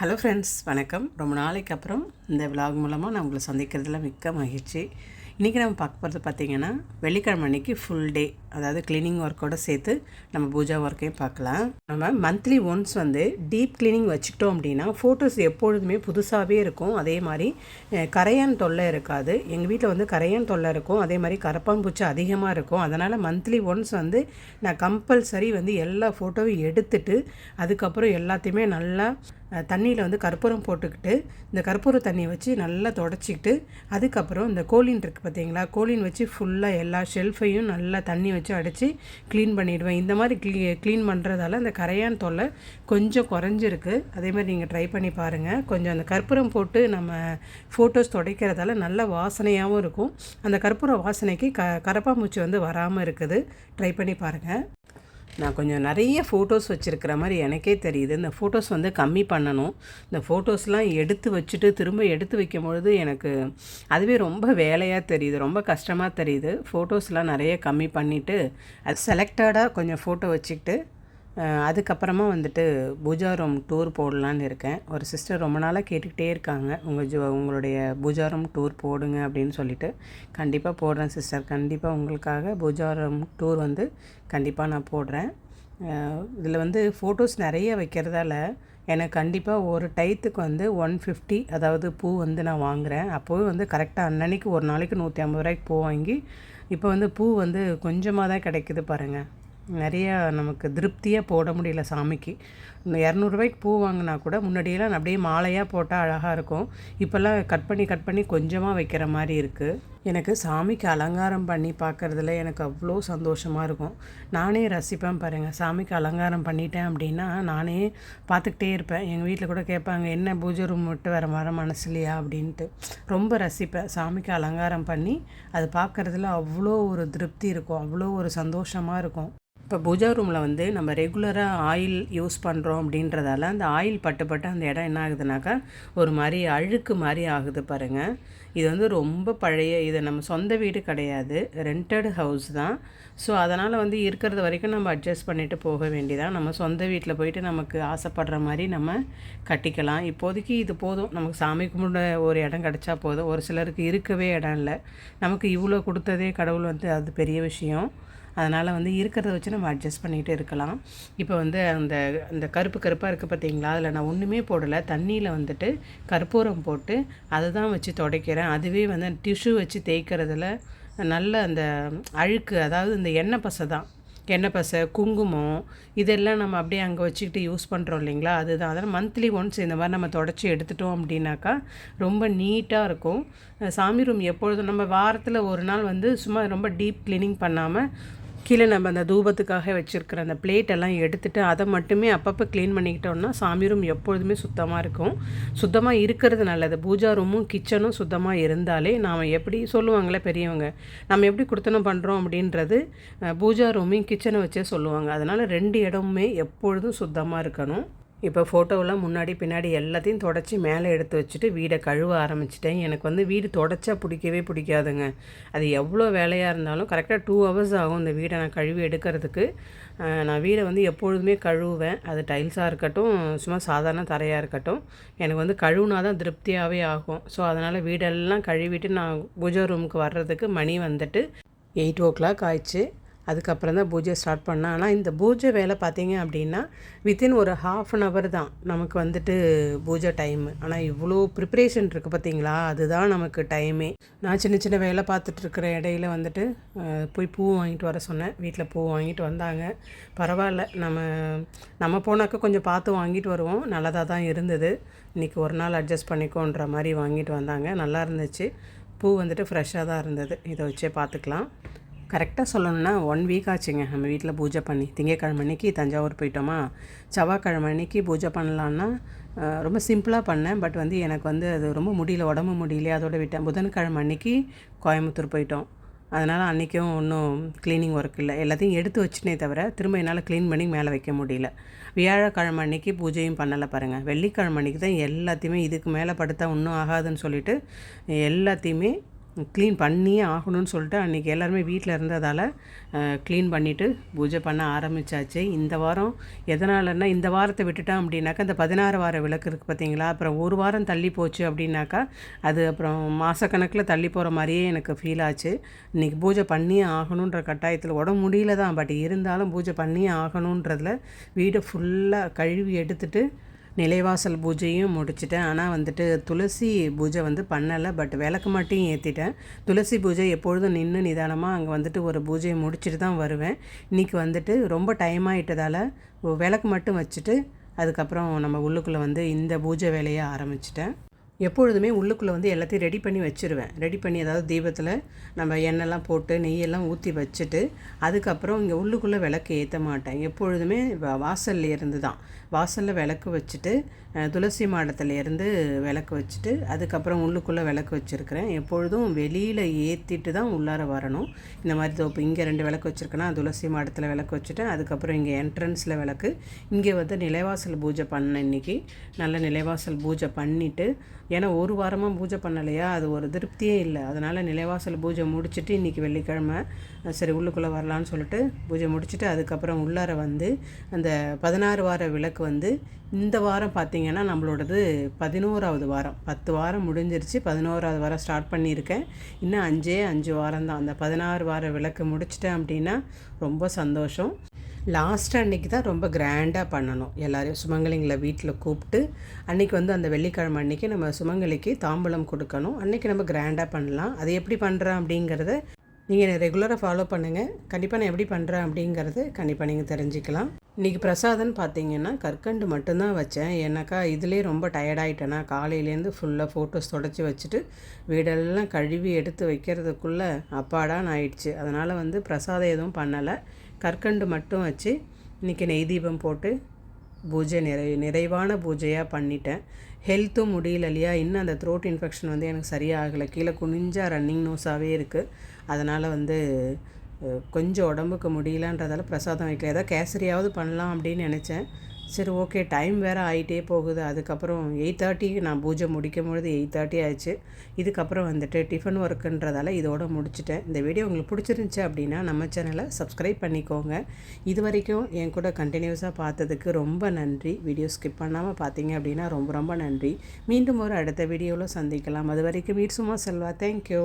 Hello friends, வணக்கம். ரொம்ப நாளைக்கு அப்புறம் இந்த விலாக் மூலமாக நான் உங்களை சந்திக்கிறதுல மிக்க மகிழ்ச்சி. இன்றைக்கி நம்ம பார்க்க போகிறது பார்த்திங்கன்னா, வெள்ளிக்கிழமை அன்றைக்கி ஃபுல் டே, அதாவது க்ளீனிங் ஒர்க்கோடு சேர்த்து நம்ம பூஜா ஒர்க்கையும் பார்க்கலாம். நம்ம மந்த்லி ஒன்ஸ் டீப் க்ளீனிங் வச்சுக்கிட்டோம் அப்படின்னா ஃபோட்டோஸ் எப்பொழுதுமே புதுசாகவே இருக்கும். அதே மாதிரி கரையான் தொல்லை இருக்காது. எங்கள் வீட்டில் கரையான் தொல்லை இருக்கும், அதே மாதிரி கரப்பான் பூச்சி அதிகமாக இருக்கும். அதனால் மந்த்லி ஒன்ஸ் நான் கம்பல்சரி எல்லா ஃபோட்டோவையும் எடுத்துட்டு அதுக்கப்புறம் எல்லாத்தையுமே நல்லா தண்ணியில் கற்பூரம் போட்டுக்கிட்டு இந்த கற்பூர தண்ணியை வச்சு நல்லா தொடச்சிக்கிட்டு அதுக்கப்புறம் இந்த கோலின் இருக்குது பார்த்தீங்களா, கோலின் வச்சு ஃபுல்லாக எல்லா ஷெல்ஃபையும் நல்லா தண்ணி வச்சு அடித்து க்ளீன் பண்ணிவிடுவேன். இந்த மாதிரி க்ளீன் பண்ணுறதால அந்த கரையான் தொல்லை கொஞ்சம் குறைஞ்சிருக்கு. அதே மாதிரி நீங்கள் ட்ரை பண்ணி பாருங்கள். கொஞ்சம் அந்த கற்பூரம் போட்டு நம்ம ஃபோட்டோஸ் துடைக்கிறதால நல்ல வாசனையாகவும் இருக்கும். அந்த கற்பூர வாசனைக்கு கரப்பாம்பூச்சி வராமல் இருக்குது. ட்ரை பண்ணி பாருங்கள். நான் கொஞ்சம் நிறைய ஃபோட்டோஸ் வச்சுருக்கிற மாதிரி எனக்கே தெரியுது. இந்த ஃபோட்டோஸ் கம்மி பண்ணணும். இந்த ஃபோட்டோஸ்லாம் எடுத்து வச்சுட்டு திரும்ப எடுத்து வைக்கும்பொழுது எனக்கு அதுவே ரொம்ப வேலையாக தெரியுது, ரொம்ப கஷ்டமாக தெரியுது. ஃபோட்டோஸ்லாம் நிறைய கம்மி பண்ணிவிட்டு அது செலக்டடாக கொஞ்சம் ஃபோட்டோ வச்சுக்கிட்டு அதுக்கப்புறமா பூஜா ரூம் டூர் போடலான்னு இருக்கேன். ஒரு சிஸ்டர் ரொம்ப நாளாக கேட்டுக்கிட்டே இருக்காங்க, உங்களுடைய பூஜா ரூம் டூர் போடுங்க அப்படின்னு சொல்லிட்டு. கண்டிப்பாக போடுறேன் சிஸ்டர், கண்டிப்பாக உங்களுக்காக பூஜா ரூம் டூர் கண்டிப்பாக நான் போடுறேன். இதில் ஃபோட்டோஸ் நிறைய வைக்கிறதால எனக்கு கண்டிப்பாக ஒரு டயத்துக்கு 150, அதாவது பூ நான் வாங்குகிறேன். அப்போவே கரெக்டாக அன்னன்னைக்கு ஒரு நாளைக்கு 150 ரூபாய்க்கு பூ வாங்கி இப்போ பூ கொஞ்சமாக தான் கிடைக்குது பாருங்கள். நிறையா நமக்கு திருப்தியாக போட முடியல சாமிக்கு. 200 ரூபாய்க்கு பூ வாங்கினா கூட முன்னாடியெல்லாம் அப்படியே மாலையாக போட்டால் அழகாக இருக்கும். இப்போல்லாம் கட் பண்ணி கொஞ்சமாக வைக்கிற மாதிரி இருக்குது. எனக்கு சாமிக்கு அலங்காரம் பண்ணி பார்க்குறதுல எனக்கு அவ்வளோ சந்தோஷமாக இருக்கும். நானே ரசிப்பேன் பாருங்கள். சாமிக்கு அலங்காரம் பண்ணிட்டேன் அப்படின்னா நானே பார்த்துக்கிட்டே இருப்பேன். எங்கள் வீட்டில் கூட கேட்பாங்க, என்ன பூஜை ரூம் விட்டு வர மனசு இல்லையா அப்படின்ட்டு. ரொம்ப ரசிப்பேன். சாமிக்கு அலங்காரம் பண்ணி அது பார்க்குறதுல அவ்வளோ ஒரு திருப்தி இருக்கும், அவ்வளோ ஒரு சந்தோஷமாக இருக்கும். இப்போ பூஜா ரூமில் நம்ம ரெகுலராக ஆயில் யூஸ் பண்ணுறோம் அப்படின்றதால அந்த ஆயில் பட்டு அந்த இடம் என்ன ஆகுதுனாக்கா ஒரு மாதிரி அழுக்கு மாதிரி ஆகுது பாருங்கள். இது ரொம்ப பழைய, இது நம்ம சொந்த வீடு கிடையாது, ரெண்டட் ஹவுஸ் தான். ஸோ அதனால் இருக்கிறது வரைக்கும் நம்ம அட்ஜஸ்ட் பண்ணிவிட்டு போக வேண்டியதான். நம்ம சொந்த வீட்டில் போயிட்டு நமக்கு ஆசைப்படுற மாதிரி நம்ம கட்டிக்கலாம். இப்போதைக்கு இது போதும், நமக்கு சாமி கும்பிட ஒரு இடம் கிடச்சா போதும். ஒரு சிலருக்கு இருக்கவே இடம் இல்லை. நமக்கு இவ்வளோ கொடுத்ததே கடவுள் அது பெரிய விஷயம். அதனால் இருக்கிறத வச்சு நம்ம அட்ஜஸ்ட் பண்ணிகிட்டு இருக்கலாம். இப்போ அந்த அந்த கருப்பாக இருக்குது பார்த்தீங்களா, அதில் நான் ஒன்றுமே போடலை. தண்ணியில் கற்பூரம் போட்டு அதை தான் வச்சு துடைக்கிறேன். அதுவே டிஷ்யூ வச்சு தேய்க்கிறதுல நல்ல அந்த அழுக்கு, அதாவது இந்த எண்ணெய் பசை தான், எண்ணெய் பசை, குங்குமம், இதெல்லாம் நம்ம அப்படியே அங்கே வச்சுக்கிட்டு யூஸ் பண்ணுறோம் இல்லைங்களா, அதுதான். அதனால் மந்த்லி ஒன்ஸ் இந்த மாதிரி நம்ம தொடச்சி எடுத்துட்டோம் அப்படின்னாக்கா ரொம்ப நீட்டாக இருக்கும். சாமி ரூம் எப்பொழுதும் நம்ம வாரத்தில் ஒரு நாள் சும்மா ரொம்ப டீப் க்ளீனிங் பண்ணாமல் கீழே நம்ம அந்த தூபத்துக்காக வச்சுருக்கிற அந்த பிளேட்டெல்லாம் எடுத்துகிட்டு அதை மட்டுமே அப்பப்போ க்ளீன் பண்ணிக்கிட்டோம்னா சாமி ரூம் எப்பொழுதுமே சுத்தமாக இருக்கும். சுத்தமாக இருக்கிறது நல்லது. பூஜா ரூமும் கிச்சனும் சுத்தமாக இருந்தாலே நாம் எப்படி சொல்லுவாங்களே பெரியவங்க, நம்ம எப்படி கொடுத்தனம் பண்ணுறோம் அப்படின்றது பூஜா ரூமையும் கிச்சனை வச்சே சொல்லுவாங்க. அதனால் 2 இடமுமே எப்பொழுதும் சுத்தமாக இருக்கணும். இப்போ ஃபோட்டோவெல்லாம் முன்னாடி பின்னாடி எல்லாத்தையும் தொடச்சி மேலே எடுத்து வச்சுட்டு வீடை கழுவ ஆரம்பிச்சிட்டேன். எனக்கு வீடு தொடச்சா பிடிக்கவே பிடிக்காதுங்க. அது எவ்வளோ வேலையாக இருந்தாலும் கரெக்டாக 2 ஹவர்ஸ் ஆகும் இந்த வீடை நான் கழுவி எடுக்கிறதுக்கு. நான் வீடை எப்பொழுதுமே கழுவுவேன். அது டைல்ஸாக இருக்கட்டும், சும்மா சாதாரண தரையாக இருக்கட்டும், எனக்கு கழுவுனா தான் திருப்தியாகவே ஆகும். ஸோ அதனால் வீடெல்லாம் கழுவிட்டு நான் பூஜை ரூமுக்கு வர்றதுக்கு மணி 8 o'clock ஆயிடுச்சு. அதுக்கப்புறம் தான் பூஜை ஸ்டார்ட் பண்ணேன். ஆனால் இந்த பூஜை வேலை பார்த்தீங்க அப்படின்னா வித்தின் ஒரு 1/2 hour தான் நமக்கு பூஜை டைமு. ஆனால் இவ்வளோ ப்ரிப்ரேஷன் இருக்குது பார்த்தீங்களா, அதுதான் நமக்கு டைமே. நான் சின்ன சின்ன வேலை பார்த்துட்ருக்கிற இடையில போய் பூ வாங்கிட்டு வர சொன்னேன். வீட்டில் பூ வாங்கிட்டு வந்தாங்க. பரவாயில்ல, நம்ம போனாக்கா கொஞ்சம் பார்த்து வாங்கிட்டு வருவோம். நல்லதாக தான் இருந்தது. இன்றைக்கி ஒரு நாள் அட்ஜஸ்ட் பண்ணிக்கோன்ற மாதிரி வாங்கிட்டு வந்தாங்க. நல்லா இருந்துச்சு. பூ ஃப்ரெஷ்ஷாக தான் இருந்தது. இதை வச்சே பார்த்துக்கலாம். கரெக்டாக சொல்லணுன்னா 1 week ஆச்சுங்க நம்ம வீட்டில் பூஜை பண்ணி. திங்கட்கிழமை அன்றைக்கி தஞ்சாவூர் போயிட்டோமா, செவ்வாய்க்கிழமை அன்றைக்கி பூஜை பண்ணலான்னா ரொம்ப சிம்பிளாக பண்ணேன். பட் எனக்கு அது ரொம்ப முடியல, உடம்பு முடியல, அதோடு விட்டேன். புதன்கிழமை அன்றைக்கி கோயம்புத்தூர் போயிட்டோம். அதனால் அன்றைக்கும் ஒன்றும் க்ளீனிங் ஒர்க் இல்லை. எல்லாத்தையும் எடுத்து வச்சுனே தவிர திரும்ப என்னால் க்ளீன் பண்ணி மேலே வைக்க முடியல. வியாழக்கிழமை அன்றைக்கி பூஜையும் பண்ணலை பாருங்கள். வெள்ளிக்கிழமை அன்றைக்கி தான் எல்லாத்தையுமே இதுக்கு மேலே படுத்தா ஒன்றும் ஆகாதுன்னு சொல்லிவிட்டு எல்லாத்தையுமே க்ளீன் பண்ணியே ஆகணும்னு சொல்லிட்டு அன்றைக்கி எல்லாருமே வீட்டில் இருந்ததால் க்ளீன் பண்ணிவிட்டு பூஜை பண்ண ஆரம்பித்தாச்சு. இந்த வாரம் எதனாலன்னா, இந்த வாரத்தை விட்டுட்டோம் அப்படின்னாக்கா இந்த 16 வார விளக்கு இருக்குது பார்த்தீங்களா, அப்புறம் ஒரு வாரம் தள்ளி போச்சு அப்படின்னாக்கா அது அப்புறம் மாதக்கணக்கில் தள்ளி போகிற மாதிரியே எனக்கு ஃபீல் ஆச்சு. இன்றைக்கி பூஜை பண்ணியே ஆகணுன்ற கட்டாயத்தில் உடம்பு முடியல தான், பட் இருந்தாலும் பூஜை பண்ணியே ஆகணுன்றதில் வீடு ஃபுல்லாக கழுவி எடுத்துகிட்டு நிலைவாசல் பூஜையும் முடிச்சிட்டேன். ஆனால் வந்துட்டு துளசி பூஜை பண்ணலை, பட் விளக்கு மட்டும் ஏற்றிட்டேன். துளசி பூஜை எப்பொழுதும் நின்று நிதானமாக அங்கே வந்துட்டு ஒரு பூஜையை முடிச்சுட்டு தான் வருவேன். இன்றைக்கி வந்துட்டு ரொம்ப டைம் ஆகிட்டதால் விளக்கு மட்டும் வச்சுட்டு அதுக்கப்புறம் நம்ம உள்ளுக்குள்ளே இந்த பூஜை வேலையை ஆரம்பிச்சிட்டேன். எப்பொழுதுமே உள்ளுக்குள்ளே எல்லாத்தையும் ரெடி பண்ணி வச்சுருவேன். ரெடி பண்ணி அதாவது தீபத்தில் நம்ம எண்ணெய்லாம் போட்டு நெய்யெல்லாம் ஊற்றி வச்சுட்டு அதுக்கப்புறம் இங்கே உள்ளுக்குள்ளே விளக்கு ஏற்ற மாட்டேன். எப்பொழுதுமே வாசல்ல இருந்து தான், வாசலில் விளக்கு வச்சுட்டு துளசி மாடத்துலேருந்து விளக்கு வச்சுட்டு அதுக்கப்புறம் உள்ளுக்குள்ளே விளக்கு வச்சுருக்கிறேன். எப்பொழுதும் வெளியில் ஏற்றிட்டு தான் உள்ளார வரணும். இந்த மாதிரி இப்போ இங்கே 2 விளக்கு வச்சுருக்கேன்னா துளசி மாடத்தில் விளக்கு வச்சுட்டேன். அதுக்கப்புறம் இங்கே என்ட்ரன்ஸில் விளக்கு, இங்கே நிலைவாசல் பூஜை பண்ணேன். இன்றைக்கி நல்ல நிலைவாசல் பூஜை பண்ணிவிட்டு, ஏன்னா ஒரு வாரமாக பூஜை பண்ணலையா, அது ஒரு திருப்தியே இல்லை. அதனால் நிலைவாசல் பூஜை முடிச்சுட்டு இன்றைக்கி வெள்ளிக்கிழமை சரி உள்ளுக்குள்ளே வரலான்னு சொல்லிட்டு பூஜை முடிச்சுட்டு அதுக்கப்புறம் உள்ளார அந்த 16 வார விளக்கு இந்த வாரம் பார்த்திங்கன்னா நம்மளோடது 11வது வாரம். 10 வாரம் முடிஞ்சிருச்சு, 11வது வாரம் ஸ்டார்ட் பண்ணியிருக்கேன். இன்னும் 5 வாரம் தான். அந்த 16 வார விளக்கு முடிச்சிட்டேன் அப்படின்னா ரொம்ப சந்தோஷம். லாஸ்ட்டு அன்றைக்கி தான் ரொம்ப கிராண்டாக பண்ணணும். எல்லோரையும் சுமங்கலிங்களை வீட்டில் கூப்பிட்டு அன்றைக்கி அந்த வெள்ளிக்கிழமை அன்றைக்கி நம்ம சுமங்கலிக்கு தாம்பூலம் கொடுக்கணும். அன்றைக்கி நம்ம கிராண்டாக பண்ணலாம். அது எப்படி பண்ணுறேன் அப்படிங்கிறத நீங்கள் ரெகுலராக ஃபாலோ பண்ணுங்கள். கண்டிப்பாக நான் எப்படி பண்ணுறேன் அப்படிங்கிறது கண்டிப்பாக நீங்கள் தெரிஞ்சுக்கலாம். இன்றைக்கி பிரசாதம்னு பார்த்தீங்கன்னா கற்கண்டு மட்டும்தான் வச்சேன். ஏன்னாக்கா இதிலே ரொம்ப டயர்டாயிட்டேன்னா காலையிலேருந்து ஃபுல்லாக ஃபோட்டோஸ் தொடச்சி வச்சுட்டு வீடெல்லாம் கழுவி எடுத்து வைக்கிறதுக்குள்ளே அப்பாடான்னு ஆயிடுச்சு. அதனால் பிரசாதம் எதுவும் பண்ணலை, கற்கண்டு மட்டும் வச்சு இன்றைக்கி நெய் தீபம் போட்டு பூஜை நிறைவான பூஜையாக பண்ணிட்டேன். ஹெல்த்தும் முடியல இல்லையா, இன்னும் அந்த த்ரோட் இன்ஃபெக்ஷன் எனக்கு சரியாகலை. கீழே குனிஞ்சா ரன்னிங் நோஸாகவே இருக்குது. அதனால் கொஞ்சம் உடம்புக்கு முடியலன்றதால பிரசாதம் வைக்கல. ஏதாவது கேசரியாவது பண்ணலாம் அப்படின்னு நினச்சேன். சரி ஓகே, டைம் வேறு ஆகிட்டே போகுது. அதுக்கப்புறம் 8:30 நான் பூஜை முடிக்கும் பொழுது 8:30 ஆயிடுச்சு. இதுக்கப்புறம் டிஃபன் ஒர்க்குன்றதால இதோட முடிச்சிட்டேன். இந்த வீடியோ உங்களுக்கு பிடிச்சிருந்துச்சி அப்படின்னா நம்ம சேனலை சப்ஸ்கிரைப் பண்ணிக்கோங்க. இது வரைக்கும் என் கூட கண்டினியூஸாக பார்த்ததுக்கு ரொம்ப நன்றி. வீடியோ ஸ்கிப் பண்ணாமல் பார்த்தீங்க அப்படின்னா ரொம்ப ரொம்ப நன்றி. மீண்டும் ஒரு அடுத்த வீடியோவில் சந்திக்கலாம். அது வரைக்கும் வீட் சும்மா செல்வா. தேங்க்யூ.